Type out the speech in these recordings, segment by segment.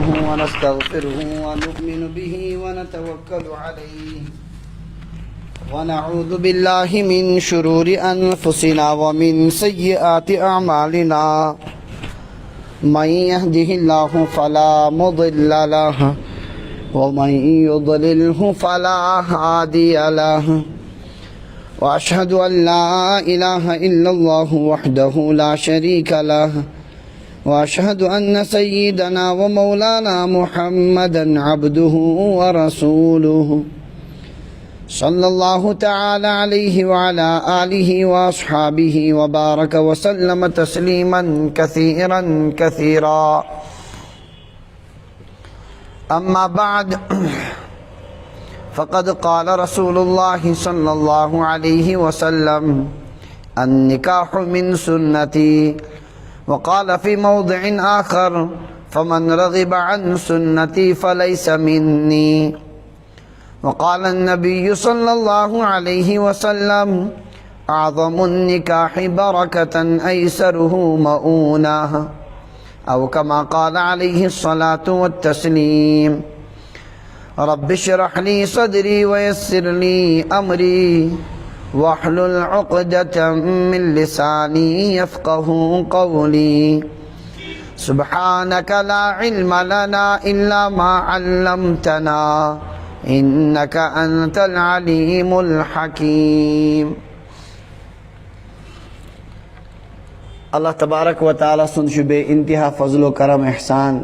ونستغفره ونؤمن به ونتوكل عليه ونعوذ بالله من شرور أنفسنا ومن سيئات أعمالنا من يهده الله فلا مضل له ومن يضلله فلا هادي له وأشهد أن لا إله إلا الله وحده لا شريك له وأشهد أن سيدنا ومولانا محمدا عبده ورسوله صلى الله تعالى عليه وعلى آله وأصحابه وبارك وسلم تسليما كثيرا كثيرا. أما بعد فقد قال رسول الله صلى الله عليه وسلم النكاح من سنتي، وقال في موضع آخر فمن رغب عن سنتي فليس مني. وقال النبي صلى الله عليه وسلم أعظم النكاح بركة أيسره مؤونة، أو كما قال عليه الصلاة والتسليم. رب اشرح لي صدري ويسر لي أمري واحلل عقدة من لساني يفقه قولي. سبحانك لا علم لنا إلا ما علمتنا إنك أنت العليم الحكيم. اللہ تبارک و تعالیٰ سن بے انتہا فضل و کرم احسان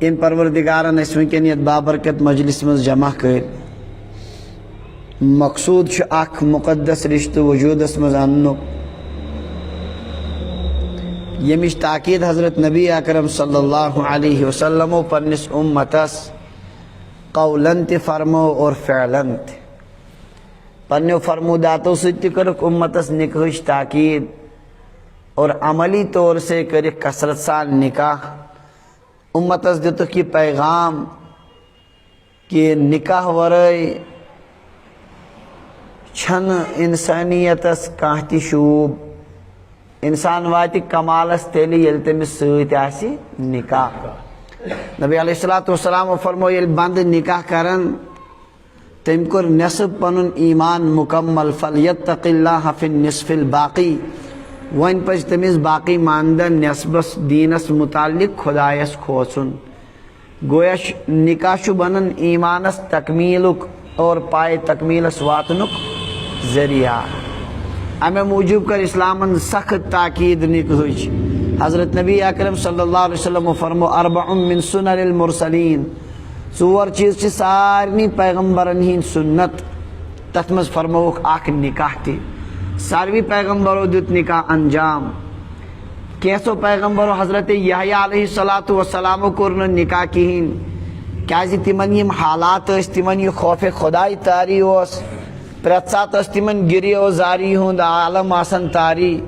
ان پروردگارن اس ونکن یت بابرکت مجلس مز جمع کر مقصود اخ مقدس رشتہ وجودس مز انک یمش تاکید حضرت نبی اکرم صلی اللہ علیہ وسلم و پنس امتس قولن تی فرمو اور فعلن تی پنیو فرموداتو ستی کرک امتس نکہش تاکید اور عملی طور سے کرک کثرت سال نکاح امتس دیتو کی پیغام کہ نکاح ورائے چھن انسانیتس کانتی شوب انسان واتی کمالس تیلی یلتمس سویت آسی نکاح. نبی علیہ السلام فرمو یل بند نکاح کرن تم کر نصب پنن ایمان مکمل فلیتق اللہ فی النصف الباقی وین پس تمیز باقی ماندن نسبس دینس متعلق خدایس کھوسن گویا نکاح شو بنن ایمانس تکمیلک اور پائے تکمیلس واتنک ذریعہ. امی موجب کر اسلامن سخت تاکید نکہج. حضرت نبی اکرم صلی اللہ علیہ وسلم فرمو اربع من سنن المرسلین ژور چیز چھ سارنی پیغمبرن ہین سنت تتمز فرموک اخ نکاح تی ساروی پیغمبرو دیت نکاح انجام کیسو پیغمبرو حضرت یحییٰ علیہ السلام کرن نکاح کہین کیازی تمن یم حالات اس تمن یہ خوف خدای تاری اس پرت سات اس تمن گری و زاری ہند عالم آسن تاری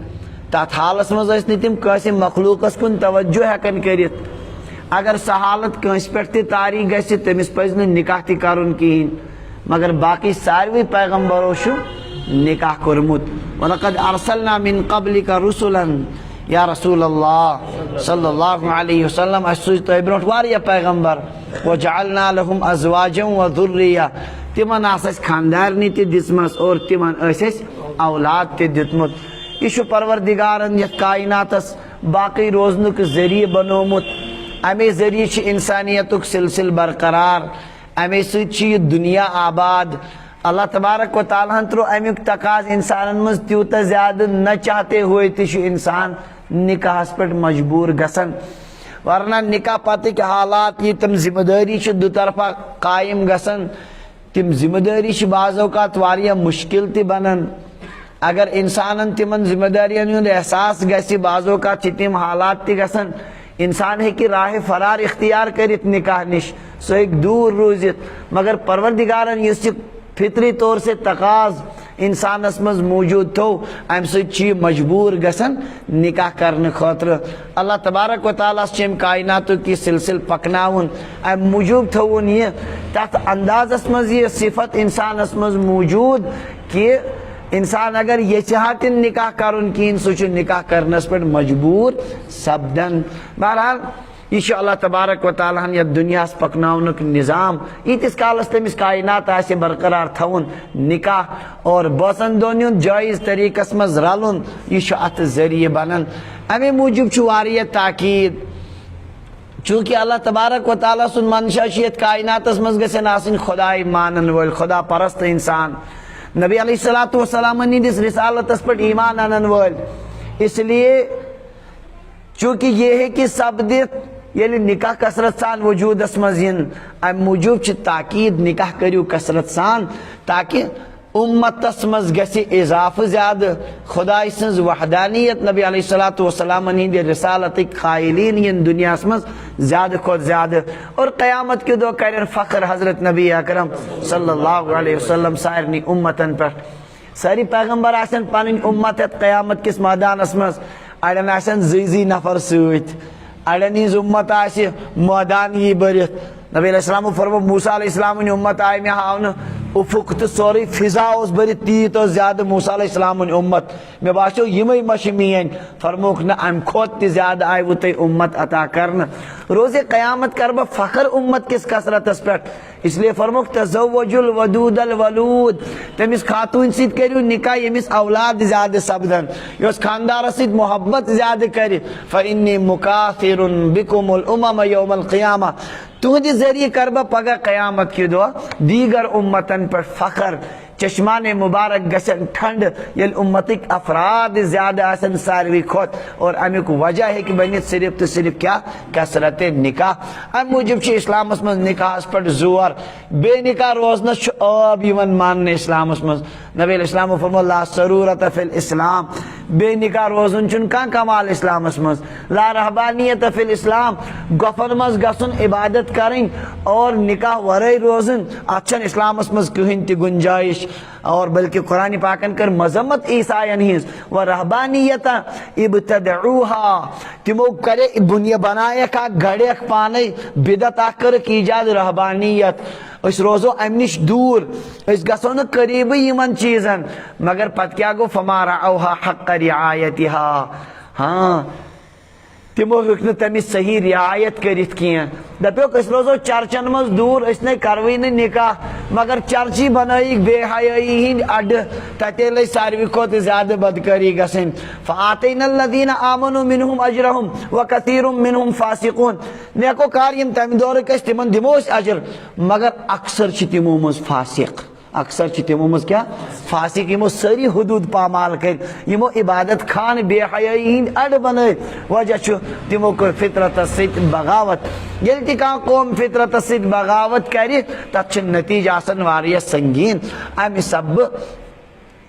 تات حالس مز اس تم کسی مخلوقس کن توجہ ہیکن کرت اگر سہ حالت کنس پہ تاری گژھِ تمس پز نکاح تہ کرن کہین مگر باقی ساروی پیغمبرو شو نکاح کرمت. وَلَقَدْ أَرْسَلْنَا مِن قَبْلِكَ رُسُلًا یا رسول اللہ صلی اللہ علیہ وسلم اس سوچ تو برونٹ واریا پیغمبر وَجَعَلْنَا لَهُمْ أَزْوَاجًا وَذُرِّيَّةً تمن آسس خاندارنی تہ دِژمٕژ اور تمن ٲسۍ اولاد تہ دیُتمُت. یہ چھُ پروردگارن یتھ کائناتس باقی روزنُک ذریعہ بنومُت امی ذریعہ چھ انسانیتک سلسل برقرار امی سۭتۍ چھِ یہ دنیا آباد. اللہ تبارک و تعالیٰ ترو امیک تقاض انسانن مز تیوتا زیادہ نہ چاہتے ہوئے تش انسان نکاحس پہ مجبور گسن ورنہ نکاح پتہ کے حالات یہ تم ذمہ داری دو طرفہ قائم گسن تم ذمہ داری بعض اوقات واریاہ مشکل تہ بنن اگر انسانن تمن ذمہ دارین ہند احساس گژھِ بعض اوقات تم حالات تہ گسن انسان ہیکہ راہ فرار اختیار کرت نکاح نش سہ ہیکہ دور روزت مگر پروردگارن اس فطری طور سے تقاض انسانس مز موجود تھو ام سی مجبور گسن نکاح کرنے خاطر. اللہ تبارک و تعالیٰ چم کائنات کی سلسل پکناون ام موجود تھون یہ تحت اندازس مز یہ صفت انسانس مز موجود کہ انسان اگر یہ چاہتن نکاح کرن کین سو نکاح کرنس پر مجبور سبدن. بہرحال یہ اللہ تبارک و تعالیٰ ہن یتھ دنیا پکناونک نظام یتس کالس تمس کائنات آسہ برقرار تھون نکاح اور بوسن دونیون جائز طریقس مز رلن یہ ات ذریعہ بنان امی موجب چھ واریاہ تاکید چونکہ اللہ تبارک و تعالیٰ سن منشا یتھ کائناتس مز گژھن آسن خدائے مانن ول خدا پرست انسان نبی علیہ الصلوۃ والسلام ہندس رسالتس پہ ایمان انن ول اس لیے چونکہ یہ ہے کہ سپدت یعنی نکاح کثرت سان وجودس مز ین ام موجوب چھ تاکید نکاح کریو کثرت سان تاکہ امتس مز گژھِ اضافہ زیادہ خدائے سنز وحدانیت نبی علیہ الصلوۃ والسلام ہند رسالت قائلین ین دنیا مز زیادہ کھت زیادہ اور قیامت کے دو کرن فخر حضرت نبی اکرم صلی اللہ علیہ وسلم سارنی امتن پر ساری پیغمبر آسن پنن امت قیامت کس میدانس مز اڑن آسن زی نفر ست اڑن ہز امت آسہ میدان یہ برت نبی علیہ السلام فرمو موسیٰ علیہ السلام امت آئی میں ہاؤن افق تو سوری فضا اس برت تیت زیادہ موسیٰ علیہ السلام امت میں باسو یمے مش مین فرموک نہ ام کھوت تی زیادہ آئی وہ تی امت عطا کرنا روز قیامت کر با فخر امت کس کثرت اس پر اس لیے فرموک تزوج الودود الولود تمس خاتون سید کریو نکاح یمس اولاد زیادہ سبدن یوس خاندار سید محبت زیادہ کری فانی مکاثر بکم الامم یوم القیامہ تہندِ ذریعہ کربہ پگہ قیامت کی دعا دیگر امتن پر فخر چشمان مبارک گسن ٹھنڈ یل امتک افراد زیادہ آسن ساروی کھوت اور امیک وجہ ہے کہ بنیت صرف تو صرف کیا کثرت نکاح ام موجب چھ اسلام اس مز نکاح پر زور بے نکاح روزنا چھ آب یمن ماننے اسلام اس مز نبی علیہ السلام فرمو لا سرورت فی الاسلام بے نکاح روزن چن کان کمال اسلام اس مز لا رہبانیت فی الاسلام گفن مز گسن عبادت کریں اور نکاح ورے روزن اچھن اسلام اس مز کہن تی گنجائش اور بلکہ قرآن پاکن کر مذمت عیسائین ہیز و رہبانیت ابتدعوها تمو کرے بنیا بنایا کا گھڑے پانے بدت آکر کی ایجاد رہبانیت اس روزو امنش دور اس گسون قریب یمن چیزن مگر پت کیا گو فما رعوها حق رعایتها ہاں تمو ہوں تمس صحیح رعایت کرت کی دپیوک اس روزو چرچن مز دور اس نے کروی نکاح مگر چرچی بنائی بے حیائی ہند اڈ تتے لئی ساروی کھوت زیادہ بدکاری گسن فآتینا الذین آمنوا منہم اجرہم وکثیر منہم فاسقون نیکو کار یم تم دور کس تمن دموس اجر مگر اکثر چھ تمو مز فاسق اکثر چھ تمو مز کیا فاسق یمو سری حدود پامال کر یمو عبادت خان بے حیائی ہند اڈ بنائی وجہ چھ تمو کو فطرت سیت بغاوت یل تہ کان قوم فطرت سیت بغاوت کر تت چھ نتیجہ آسان واریاہ سنگین امہ سب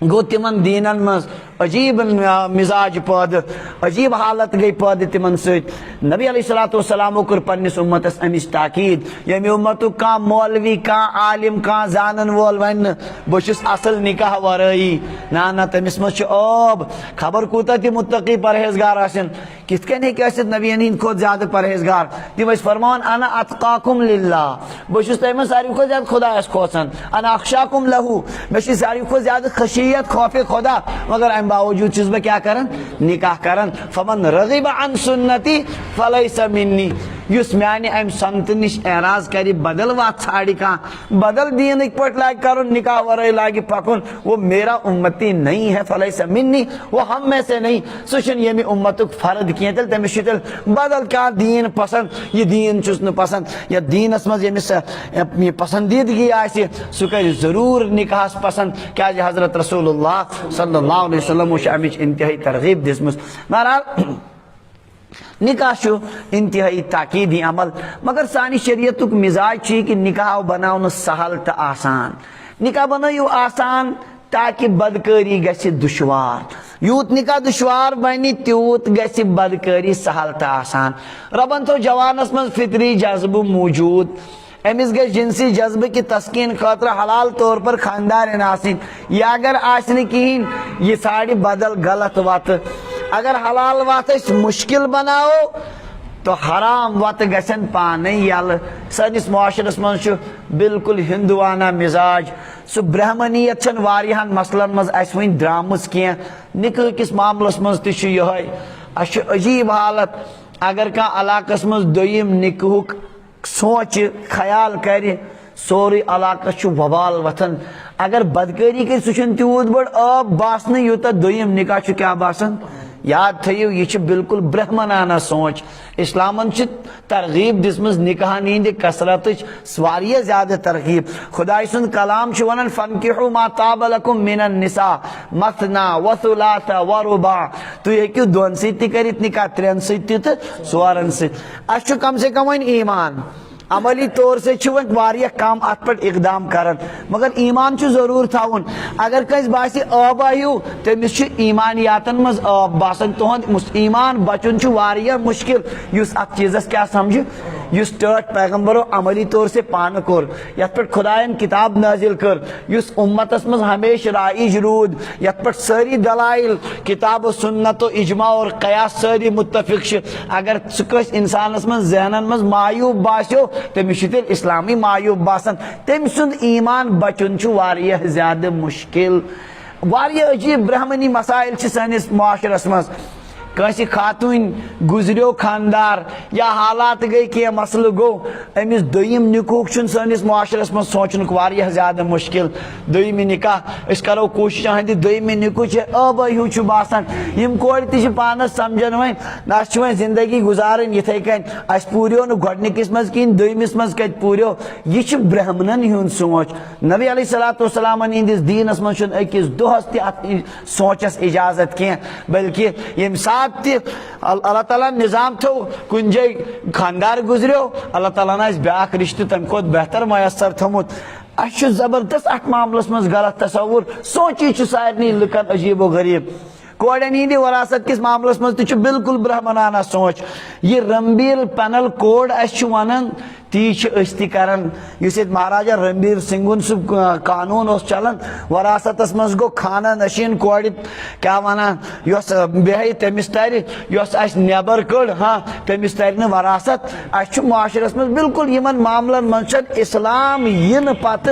گو تمن دینن مز عجیب مزاج پید عجیب حالت گئی پید تمن ست نبی علیہ الصلوۃ والسلام کر پنس امتس امچ تاکید یمہ امت کان مولوی کان عالم کان زانن وول ون بہس اصل نکاح ورائی نا تمس مز آب خبر کوتا تہ متقی پرہیزگار آسن کت کن ہیکہ نبی ہند کھت زیادہ پرہیزگار تم فرمان انا اتقاکم للہ بہس تمہ ساروی کھت زیادہ خدایس کھوژان انا اخشاکم لہو بہس ساروی کھت زیادہ خشیت خوف خدا مگر ام باوجود چیز بہ کیا کرن نکاح کرن فمن رغب عن سنتی فلیس منی یس میانہ ام سنت نش اعراض کری بدل وات ژھاڑی کان بدل دینک پٹ لاگ کرن نکاح ورے لاگ پکن وہ میرا امتی نہیں ہے فلیس منی وہ ہم میں سے نہیں سوشن یمی امتک فرد کی تل تمس تل بدل کیا دین پسند یہ دین چس نہ پسند یا دینس مز یمس یہ پسندیدگی آسی سہ کر ضرور نکاحس پسند کیا حضرت رسول اللہ صلی اللہ علیہ وسلم امچ انتہائی ترغیب دسمس بہرحال نکاح شو انتہائی تاکیدی عمل مگر سانی شریعتک مزاج کہ نکاح بناون سہل تو آسان نکاح بنائیو آسان تاکہ بدکاری گژھِ دشوار یوت نکاح دشوار بنی تیوت گژھِ بدکاری سہل تو آسان ربن تو جوانس من فطری جذبہ موجود امس گژھِ جنسی جذبہ کی تسکین خاطر حلال طور پر خاندار آسن یا اگر آسن کہین یہ ساڑی بدل غلط وت اگر حلال وت مشکل بناو تو حرام وت گژھن پانے یل سنس معاشرس من بالکل ہندوانہ مزاج سہ برہمنیت چھن واریاہن مسلن مز اس ون درامز کی نکاح کس معاملس مز تہ یہ عجیب حالت اگر کان علاقس مز دویم نکاحک سوچ خیال کرِ سوری علاقہ چھ وبال وتھان اگر بدکاری کر سہ چھن تیوت بڑ آب باسن یوتہ دویم نکاح چھ کیا باسان یاد تھیو یہ بالکل برہمنانہ سوچ اسلامن ترغیب دسمز نکاحن ہند کثرت واریاہ زیادہ ترغیب خدائے سند کلام چھ ونان فانکحوا ما طاب لکم من النساء مثنا وثلاث ورباع تھی ہیکو دون ست تہ کرت نکاح ترین ست تہ تہ ژورن ست اس کم سے کم وۄنۍ ایمان عملی طور سے واریاہ کم ات پہ اقدام کران مگر ایمان ضرور تھاون اگر کنس باسی آب آیو تمس ایمانیاتن مز آب باسان تہد ایمان بچن واریاہ مشکل اس ات چیزس کیا سمجھ اس ٹاٹ پیغمبرو عملی طور سے پان کور یت پہ خدائن کتاب نازل کر اس امتس مز ہمیشہ رائج رود یت پہ ساری دلائل کتاب و سنت و اجماع اور قیاس ساری متفق اگر سہ انسانس مز ذہنن مز معیوب باسیو تمس تیل اسلامی معیوب باسان تم سند ایمان بچن واریاہ زیادہ مشکل واریاہ عجیب برہمنی مسائل سانس معاشرس مز کنسی خاتون گزریو خاندار یا حالات گئی کی مسئلہ گو امس دویم نکاح سانس معاشرس من سوچن واریاہ زیادہ مشکل دویمی نکاح اس کرو کوشش ہند دویمی نکاح آب ہیو باسان یم کور تہ پانس سمجھن اس زندگی گزارن یتھے کن اس پوریو نا گۄڈنکس مز کہین دویمس مز کت پوریو یہ برہمنن ہند سوچ نبی علیہ الصلوۃ والسلام ہندس دینس من اکس دہس تہ ات سوچس اجازت کی بلکہ یم سات اللہ تعالیٰ نظام تھو کن جائے خاندار گزریو اللہ تعالیٰ بیاکھ رشتہ تم کھت بہتر میسر تھومت اس زبردست ات معاملس مز غلط تصور سوچی سارے لکن عجیب و غریب کوڑن ہند وراثت کس معاملس مز تہ بالکل برہمنانہ سوچ یہ رمبیل پینل کوڈ اس ونان تی تہ کران اس مہاراجا رنبیر سنگھن سہ قانون اس چلان وراثتس مز گو خانہ نشین کور کیا ونان یس بیہ تمس تر یس اس نیبر کڑ ہاں تمس تر نہ وراثت اس معاشرس مز بالکل یمن معاملن مز اسلام ین پتہ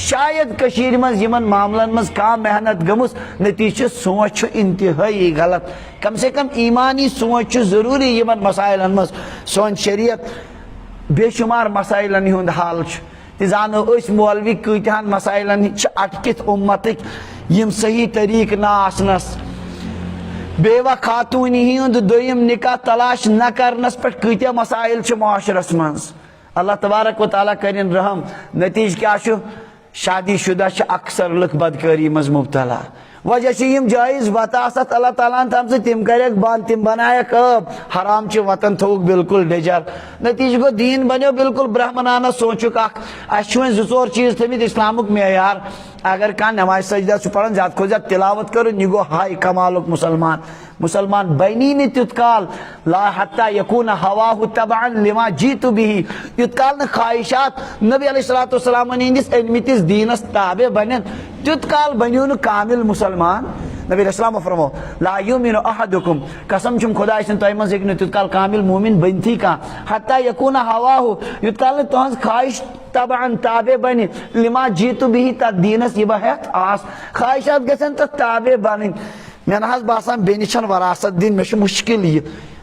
شاید کشیر مز یمن معاملن مز کم محنت گمس نتیجہ سوچ انتہائی غلط کم سے کم ایمانی سوچ ضروری یمن مسائلن مز سون شریعت بے شمار مسائلن ہند حال زانو اس مولوی کتہن مسائلن اٹکت امتک یم صحیح طریق نہ آسنس بیوہ خاتونی ہند دویم نکاح تلاش نہ کرنس پہ کتیا مسائل معاشرس مز اللہ تبارک و تعالیٰ کرن رحم نتیجہ کیا شادی شدہ اکثر لک بدکاری مز مبتلا وجہ یم جائز وطاست اللہ تعالیٰ تم سے تم کریک بند تم بنائک اب حرام وطن تھوک بالکل ڈجر نتیجہ گو دین بنو بالکل برہمنانہ سوچک اس زور چیز تھمت اسلامک معیار اگر کان نماز سجدہ پڑھان زیادہ کھت زیادہ تلاوت کرن یہ گو ہائی کمالک مسلمان بنی نی تیت کال لا حتی یکون ہواہ تبعا لما جیت بھی یت کال خواہشات نبی علیہ الصلوۃ والسلام ہندس انمتس دینس تابع بنن تیت کال بنیو کامل مسلمان نبی علیہ السلام فرمو لا یؤمن احدکم قسم چھم خدا سن تہ مز ہیکہ تیت کال کامل مومن بنتھی کا حتی یکون ہواہ یت کال تہذ خواہش تبعا تابع بن لما جیت بھی تر دینس یہ بہت آس خواہشات گژھن تر تابع بن مے نہ باسان بیٚنہِ چھنہٕ وراثت دِنۍ مےٚ چھُ مشکل یہ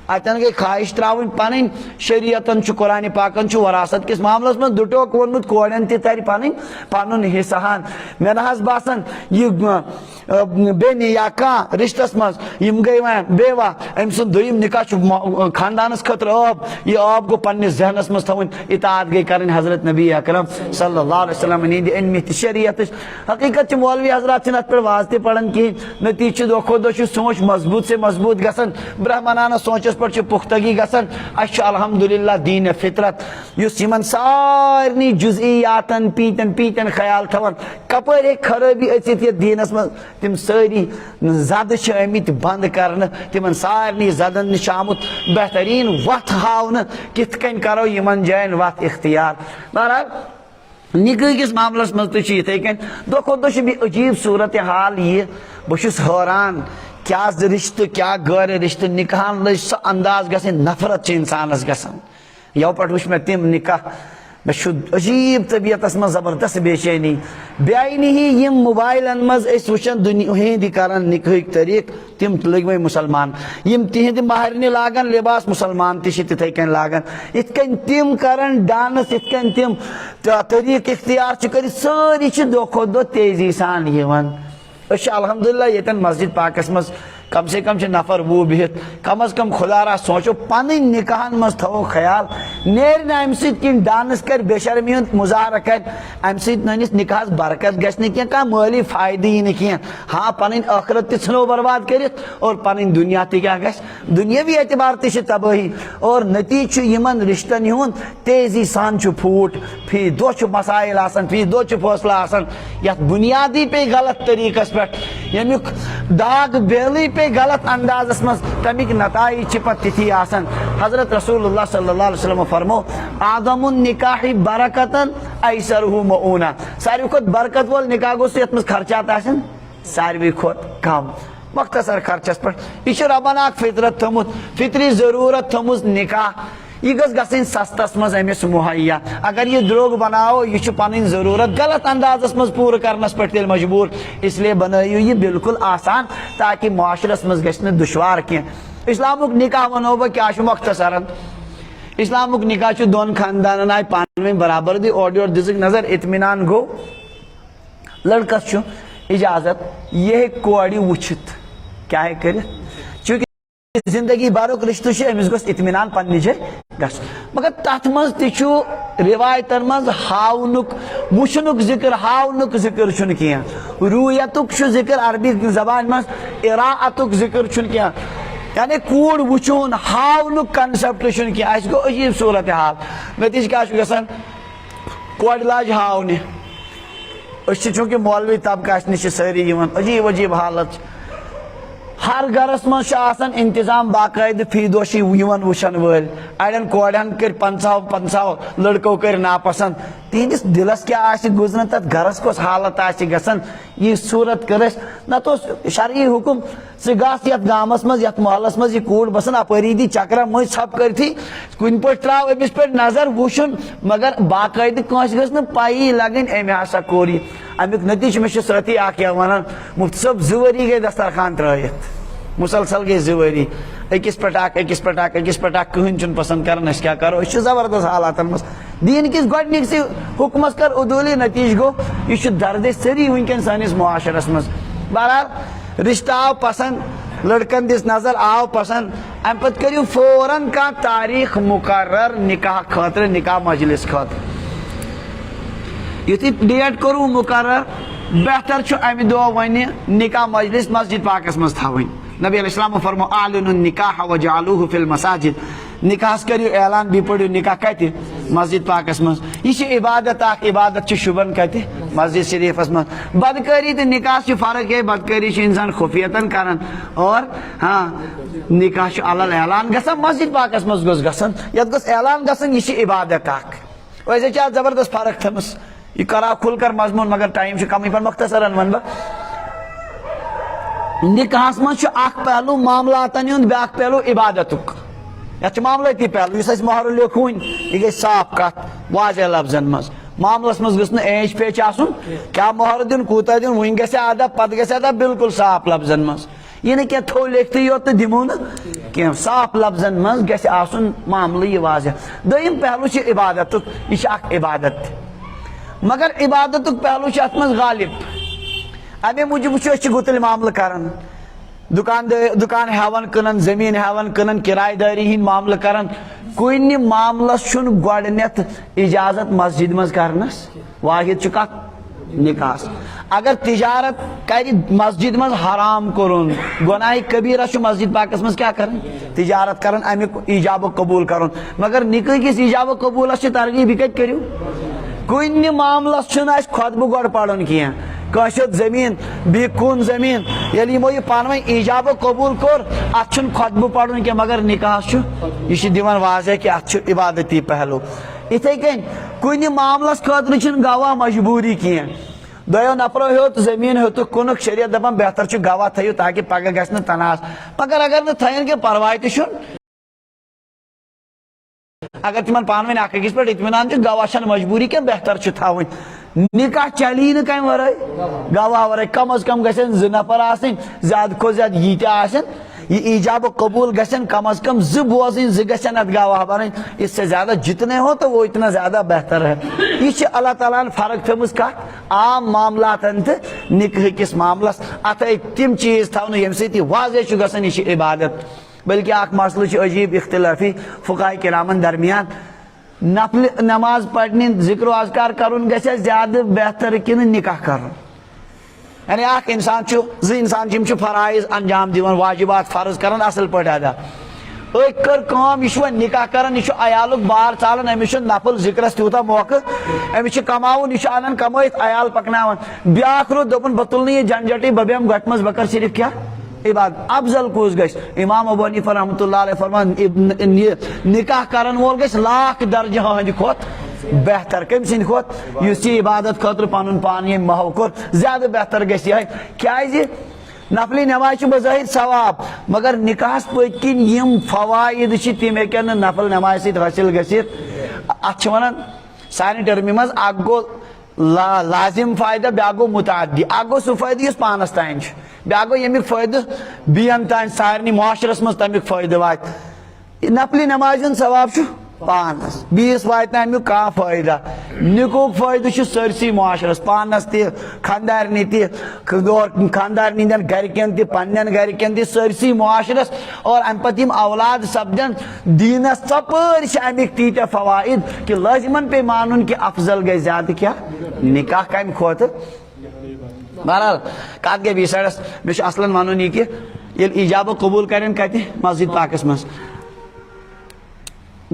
اتن گئی خواہش تراؤن پن شریعتن قرآن پاکن وراثت کس معاملس من دٹوک وونمت کورن تہ تر پن حصہ ہان مے نہ باسان یہ بین یا کان رشتس مز یم گئی بیوہ ام سن دویم نکاح خاندانس خطر آب یہ آب گو پنس ذہنس مز تھون اطاعت گئی کرن حضرت نبی اکرم صلی اللہ علیہ وسلم ہند انمت شریعت حقیقت مولوی حضرات ات پہ واضح تہ پڑھن کہین نتیجہ دہ کھو دہ سوچ مضبوط سے مضبوط گژھان برہمنانہ سوچس پہ پختگی گژھان اس الحمدللہ دین فطرت اس یمن سارنی جزئیاتن پیتن خیال تھوان کپر خرابی اچت یہ دینس مز تم ساری زد آمت بند کرنے تمن سارنی زدن نش آمت بہترین وت ہاؤن کت کن کرو یمن جائن وت اختیار بہرحال نکاح کس معاملس مز تھی کن دہ کھت دہ بھی عجیب صورت حال یہ بہس حیران کیا رشتہ کیا غیر رشتہ نکاحن لج سہ انداز گھن نفرت انسانس گھان یو پہ وچ مے تم نکاح میں عجیب طبیعت من زبردست بے چینی بے آئینی یم موبائلن مز اس وچن دنیا ہندی کران نکاح طریق تم لگم مسلمان یم تہند مہرنہ لاگان لباس مسلمان تتھے کن لاگان ات کن تم کران ڈانس ات کن تم طریق اختیار کر ساری دہ کھت دہ تیزی سان الحمدللہ یتن مسجد پاکس مز کم سے کم نفر وہ بہت کم از کم خدا را سوچو پن نکاحن مز تھو خیال نیر نا ام سید کن ڈانس کر بے شرمی ہند مظاہرہ کر ام سید نس نکاحس برکت گھس نہ کھانا مالی فائدہ یہ نہ ہاں پن آخرت تہ ژھنو برباد کرت اور پن دنیا تہ کیا گھس دنیاوی اعتبار تہ تباہی اور نتیجہ یمن رشتن ہند تیزی سان پھوٹ فی دہ مسائل آسان فی دہ فیصلہ آسان یت بنیادی پہ غلط طریقس پہ یمیک داغ بیلی پہ غلط اندازس مز تمیک نتائج پتہ تتھی آسان حضرت رسول اللہ صلی اللہ علیہ وسلم فرمو آدم النکاح برکتن ایسرہ مؤونہ ساروی کھت برکت وول نکاح گوس یت مز خرچات آسن ساروی کھت کم مختصر خرچس پہ یہ ربن اخ فطرت تھومت فطری ضرورت تھومت نکاح یہ گھس گھن سستس مز امس مہیا اگر یہ دروگ بناو یہ پن ضرورت غلط اندازس مز پور کرنس پہ تیل مجبور اس لیے بنائیو یہ بالکل آسان تاکہ معاشرس مز گھس دشوار کی اسلامک نکاح ونو بہ کیا مختصرا اسلامک نکاح دون خاندان آئی پان ون برابردی اور یور دزک نظر اطمینان گو لڑکس اجازت یہ کوڑی وچھت کیا ہے کرت چونکہ زندگی بارک رشتہ امس گوس اطمینان پنہ جائے گھس مگر تر مز روایتن مز ہاونک وچھنک ذکر ہاونک ذکر چھ کی رویتک ذکر عربی زبان مز اراعتک ذکر چھ کی یعنی کوڑ وچھون ہاونک کنسپٹ چھ کی اس گو عجیب صورت حال نتیجہ کیا گھان کوڑ لاج ہاونہ اس چونکہ مولوی طبقہ نش ساری عجیب عجیب حالت ہر گرس مز انتظام باقاعدہ فی دہ وچن ول اڑین کوڑن کر 50 لڑکو کر ناپسند تہندس دلس کیا گزران تر گرس کس حالت گھان یہ صورت کرس نت شرعی حکم ثہ گھس یت گامس مز یت محلس مز یہ کوڑ بسان اپری دی چکرا مز ژھپ کرتھی کن پہ تراو امس پہ نظر وچھن مگر باقاعدہ کنس گھس پی لگن ام ہسا کور یہ امیک نتیجہ میں ساتھی اخ ونان مفتی صاحب 2 ؤری گئی دسترخوان ترائت مسلسل گئی 2 ؤری اکس پہ اک کہین چھ پسند کران اس کیا کرو اس زبردست حالات مز دین کس گۄڈنِکسٕے حکمس کر عدولی نتیجہ گو یہ درد سری ونکن سانس معاشرس مز بہرحال رشتہ آو پسند لڑکن دس نظر آو پسند ام پتہ کریو فوراً کا تاریخ مقرر نکاح خاطر نکاح مجلس خاطر یتھی ڈیٹ کرو مقرر بہتر امہ دہ ون نکاح مجلس مسجد پاکس مز تھوین نبی علیہ السلام فرمو اعلنوا النکاح وجعلوه فی المساجد نکاحس کریو اعلان بی پڑھو نکاح کتہ مسجد پاکس مز یہ عبادت اخ عبادت شبن کتہ مسجد شریفس مز بدکاری تو نکاح فرق ہے بدکاری انسان خفیتن کران اور ہاں نکاح علل اعلان گژھان مسجد پاکس مز گوس گژھان یت گوس اعلان گژھان یہ عبادت اخ ویسے زبردست فرق تھمس یہ کرا کھل کر مضمون مگر ٹائم کمی پر مختصرا ون بہ نکاحس مز اخ پہلو معاملاتن ہند بیاکھ پہلو عبادتک یت معاملتی پہلو اس مہر لکھ ون یہ گئی صاف کت واضح لفظن مز معاملس مز گھس ایچ پیچ آسن کیا مہر دن کوتا دن ون گژھِ ادب پتہ گژھِ ادب بالکل صاف لفظن مز یہ نہ تھو لیکھتے یوت دمو نا کی صاف لفظن مز گژھِ آسن معاملہ یہ واضح دویم پہلو عبادتک یہ اخ عبادت مگر عبادتک پہلو ات مز غالب امے موجود گتل معاملہ کران دکان ہیوان کنن زمین ہیوان کنن کرایہ داری ہند معاملہ کران کن معاملس چھن گۄڈنیتھ اجازت مسجد مز کرنس واحد کت نکاح اگر تجارت کر مسجد مز حرام کرن گناہ کبیرہ مسجد پاکس مز کیا کرن تجارت کرن امیک ایجاب و قبول کرن مگر نکاح کس ایجاب و قبولس ترغیب یہ کت کرو کن معاملس چھن اس خطبہ گۄڈ پرن کی کاشت زمین بی کن زمین یلی یمو یہ پانوی ایجاب و قبول کور ات چھن خطبہ پرن کی مگر نکاح یہ دیوان واضح کہ ات عبادتی پہلو اتھے کن معاملس خاطر چھن گواہ مجبوری کی دو نفرو ہیوت زمین ہیوت کنک شریعت دپان بہتر گواہ تھیو تاکہ پگہ گژھِ نہٕ تناز مگر اگر نہ تھین کہ پرواہ تہ چھُنہٕ اگر تمن پانوین اخ أکِس پٮ۪ٹھ اطمینان چھُ گواہ چھنہٕ مجبوٗری کینٛہہ بہتر چھُ تھاوٕنۍ نکاح چلی نہٕ کمہِ ورٲے گواہ ورٲے کم از کم گژھن 2 نفر آسٕنۍ زیادٕ کھۄتہٕ زیادٕ ییٖتیٛاہ آسن یہ ایجاب و قبول گژھن کم از کم 2 بوزٕنۍ 2 گژھن اتھ گواہ بنٕنۍ اس سے زیادہ جتنے ہو تو وہ اتنا زیادہ بہتر ہے یہ چھِ اللہ تعالیٰ ہن فرق تھٲومٕژ کتھ عام معاملاتن تہٕ نکاح کِس معاملس اتھ تِم چیٖز تھاونہٕ ییٚمہِ سۭتۍ یہِ واضح چھُ گژھان یہِ چھِ عبادت بلکہ اکھ مسلہٕ چھُ عجیب اختلافی فقہاء کرامن درمیان نفل نماز پڑھنی ذکر و اذکار کرن گژھِ زیادٕ بہتر کنہٕ نکاح کرُن یعنی اکھ انسان چھُ 2 انسان چھِ یِم چھِ فرائض انجام دِوان واجبات فرض کران اصل پٲٹھۍ ادا أکۍ کٔر کٲم یہِ چھُ وۄنۍ نکاح کران یہِ چھُ عیالُک بار ژالان أمِس چھُ نفل ذکرس تیوٗتاہ موقعہٕ أمِس چھُ کماوُن یہِ چھُ انان کمٲیِتھ عیال پکناوان بیاکھ روٗد دوٚپُن بہٕ تُلہٕ نہٕ یہِ جھنجٹٕے بہٕ بیٚہمہٕ گۄٹہِ منٛز بہٕ کرٕ صرف کیٛاہ عبادت افضل کُس گژھِ امام ابو حنیفہ رحمۃ اللہ علیہ فرمان نکاح کرن وول گژھِ لاکھ درجہ ہٕنٛدِ کھۄتہٕ بہتر کٔمۍ سٕنٛدِ کھۄتہٕ یُس یہِ عبادت خٲطرٕ پنُن پان ییٚمۍ محو کوٚر زیادٕ بہتر گژھِ یِہے کیازِ نفلی نماز چھُ بظٲہر ثواب مگر نکاحس پٔتۍ کِنۍ یِم فوائد چھِ تِم ہیٚکن نہٕ نفل نمازِ سۭتۍ حٲصِل گٔژھِتھ اتھ چھِ ونان سانہِ ٹرمہِ منٛز اکھ گوٚو لازم فٲیدٕ بیاکھ گوٚو متعدی اکھ گوٚو سُہ فٲیدٕ یُس پانس تانۍ چھُ بیاکھ گوٚو ییٚمیُک فٲیدٕ بیٚین تانۍ سارنٕے معاشرس منٛز تمیُک فٲیدٕ واتہِ نفلی نمازِ ہُنٛد ثواب چھُ پانس بیٚیِس واتہِ نہٕ امیُک کانٛہہ فٲیدٕ نکاحُک فٲیدٕ چھُ سٲرسٕے معاشرس پانس تہِ خانٛدارنہِ تہِ خانٛدارنہِ ہٕنٛدٮ۪ن گرِکٮ۪ن تہِ پننٮ۪ن گرِکٮ۪ن تہِ سٲرسٕے معاشرس اور امہِ پتہٕ یِم اولاد سپدن دیٖنس ژۄپٲرۍ چھِ امِکۍ تیٖتیاہ فوائد کہِ لٲزمن پیٚیہِ مانُن کہِ افضل گژھِ زیادٕ کیٛاہ نکاح کمہِ کھۄتہٕ بہرحال کتھ گٔے بیٚیہِ سایڈس مےٚ چھُ اصلن ونُن یہِ کہِ ییٚلہِ ایجاب و قبوٗل کرن کتہِ مسجد پاکس منٛز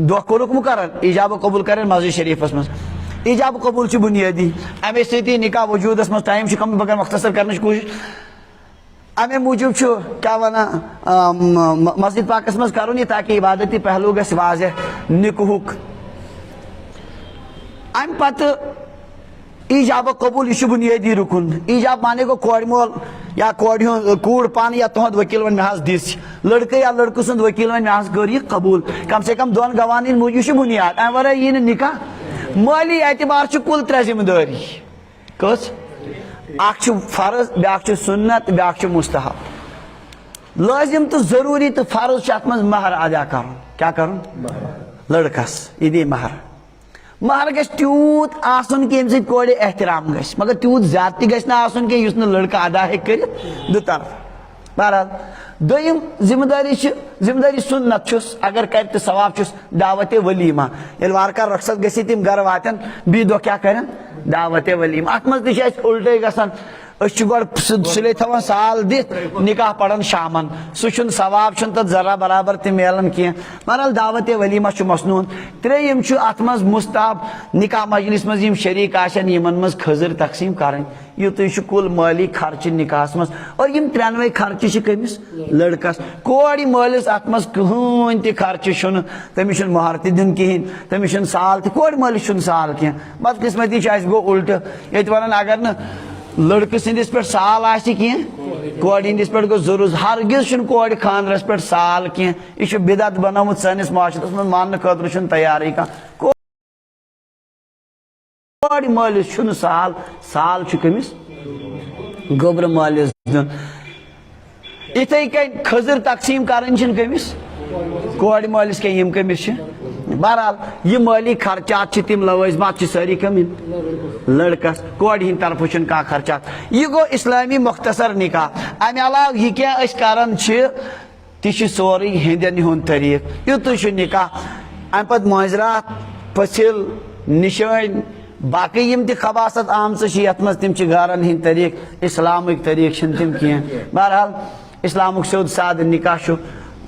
دۄہ کوٚرُکھ مُقرر ایجاب و قبوٗل کرن مسجد شریفس منٛز ایجاب و قبوٗل چھُ بُنیٲدی امے سۭتی نکاح وجوٗدس منٛز ٹایم چھُ کم بہٕ کرٕ مختصر کرنٕچ کوٗشش امے موٗجوٗب چھُ کیاہ ونان مسجد پاکس منٛز کرُن یہِ تاکہِ عبادتی پہلوٗ گژھِ واضح نکاحُک امہِ پتہٕ ایجاب و قبوٗل یہِ چھُ بُنیٲدی رُکُن ایجاب مانے گوٚو کورِ مول یا کورِ ہُنٛد کوٗر پانہٕ یا تُہنٛد ؤکیٖل وۄنۍ مےٚ حظ دِژ لڑکہٕ یا لڑکہٕ سُنٛد ؤکیٖل وۄنۍ مےٚ حظ کٔر یہِ قبوٗل کم سے کم 2 گواہن ہٕنٛدۍ موٗجوٗب چھُ بُنیاد امہِ ورٲے یی نہٕ نکاح مٲلی اعتبار چھُ کُل 3 ذمہٕ دٲری کٔژ اکھ چھُ فرض بیاکھ چھُ سُنت بیاکھ چھُ مستحب لٲزم تہٕ ضروٗری تہٕ فرض چھُ اتھ منٛز مہر ادا کرُن کیاہ کرُن لڑکس یہِ دی مہر مہر گژھِ تیوٗت آسُن کہِ ییٚمہِ سۭتۍ کورِ احترام گژھِ مگر تیوٗت زیادٕ تہِ گژھِ نہٕ آسُن کینٛہہ یُس نہٕ لڑکہٕ ادا ہیٚکہِ کٔرِتھ 2 طرفہٕ بہرحال دوٚیِم ذمہٕ دٲری چھِ ذمہٕ دٲری سُنت چھُس اگر کرِ تہٕ ثواب چھُس دعوتِ ولیٖما ییٚلہِ وارٕ کارٕ رۄخصت گژھِ تِم گرٕ واتن بیٚیہِ دۄہ کیاہ کرن دعوتِ ولیٖما اتھ منٛز تہِ چھِ اسہِ اُلٹے گژھان أسۍ چھِ گۄڈٕ سُلے تھاوان سال دِتھ نکاح پران شامن سُہ چھُنہٕ ثواب چھُنہٕ تتھ ذرا برابر تہِ میلان کینٛہہ بہرحال دعوتِ ولیٖما چھُ مسنوٗن 3یِم چھُ اتھ منٛز مستحب نکاح مجلس منٛز یِم شریٖک آسن یِمن منٛز خٔزٕر تقسیٖم کرٕنۍ یُتُے چھُ کُل مٲلی خرچہٕ نکاحس منٛز اور یِم 3وے خرچہٕ چھِ کٔمِس لڑکس کورِ مٲلِس اتھ منٛز کٕہٕنۍ تہِ خرچہٕ چھُنہٕ تٔمِس چھُنہٕ مہر تہِ دیُن کِہینۍ تٔمِس چھُنہٕ سال تہِ کورِ مٲلِس چھُنہٕ سال کینٛہہ بدقٕسمتی چھِ اسہِ گوٚو الٹہٕ ییٚتہِ ونان اگر نہٕ لڑکہٕ سٕنٛدِس پٮ۪ٹھ سال آسہِ کینٛہہ کورِ ہٕنٛدِس پٮ۪ٹھ گوٚو ضروٗر ہرگز چھُنہٕ کورِ خانٛدرس پٮ۪ٹھ سال کینٛہہ یہِ چھُ بِدعت بنومُت سٲنِس معاشرس منٛز ماننہٕ خٲطرٕ چھُنہٕ تیارٕے کانٛہہ کورِ مٲلِس چھُنہٕ سال سال چھُ کٔمِس گوٚبرٕ مٲلِس دیُن یِتھے کٔنۍ خٔزٕر تقسیٖم کرٕنۍ چھِنہٕ کٔمِس کورِ مٲلِس کینٛہہ یِم کٔمِس چھِ بہرحال یہِ مٲلی خرچات چھِ تِم لوٲزمات چھِ سٲری کٔمۍ لڑکس کورِ ہٕنٛدِ طرفہٕ چھُنہٕ کانٛہہ خرچات یہِ گوٚو اسلٲمی مختصر نکاح امہِ علاوٕ یہِ کیٛاہ أسۍ کران چھِ تہِ چھُ سورُے ہیٚندٮ۪ن ہُنٛد طریٖقہٕ یُتُے چھُ نکاح امہِ پتہٕ مٲنٛزرات پٔژھِل نِشٲنۍ باقٕے یِم تہِ خباست آمژٕ چھِ یتھ منٛز تِم چھِ گارن ہٕنٛدۍ طریٖقہٕ اسلامٕکۍ طریٖقہٕ چھِنہٕ تِم کینٛہہ بہرحال اسلامُک سیوٚد سادٕ نکاح چھُ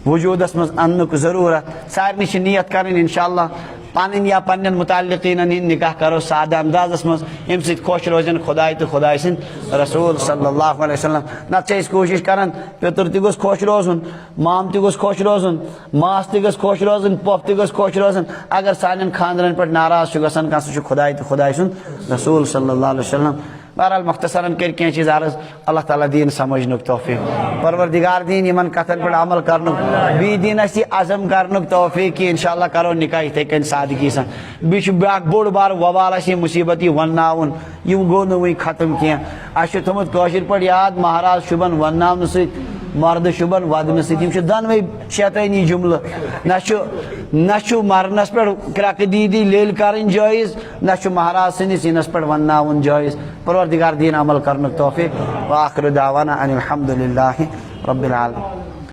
وجوٗدس منٛز اننُک ضروٗرت سارنٕے چھِ نیت کرٕنۍ انشاء اللہ پنٕنۍ یا پننٮ۪ن مُتعلقیٖنن ہٕنٛدۍ نکاح کرو سادٕ اندازس منٛز ییٚمہِ سۭتۍ خۄش روزن خۄداے تہٕ خۄداے سٕنٛدۍ رسوٗل صلی اللہ علیہ وسلم نتہٕ چھِ أسۍ کوٗشش کران پیٚتٕر تہِ گوٚژھ خۄش روزُن مام تہِ گوٚژھ خۄش روزُن ماس تہِ گٔژھ خۄش روزٕنۍ پۄپھ تہِ گٔژھ خۄش روزٕنۍ اگر سانٮ۪ن خانٛدرن پٮ۪ٹھ ناراض چھُ گژھان کانٛہہ سُہ چھُ خۄداے تہٕ خۄداے سُنٛد رسوٗل صلی اللہ علیہ وسلم بہرحال مختصراً کر کی چیز عرض اللہ تعالیٰ دین سمجھنک توفیق پروردگار دین یمن کتن پر عمل کرنک بی دین اسی عزم کرنک توفیق کی انشاءاللہ کرو نکاح تے کن سادگی سان بیچ بیاک بوڑ بار وبال اسی مصیبتی ونناون یم گو نوی ختم کیا اش تھمت کوشر پڑ یاد مہاراج شبن ونناون سۭتۍ مرد شبن ودن سۭتۍ یم دنوے شیطانی جملہ نہ مرنس پہ کرک دیدی لیل کرن جائز نہ مہاراج سندس سینس پہ ونناون جائز پروردگار دین عمل کرنک توفیق وآخر دعوانا ان الحمد للہ رب العالمین.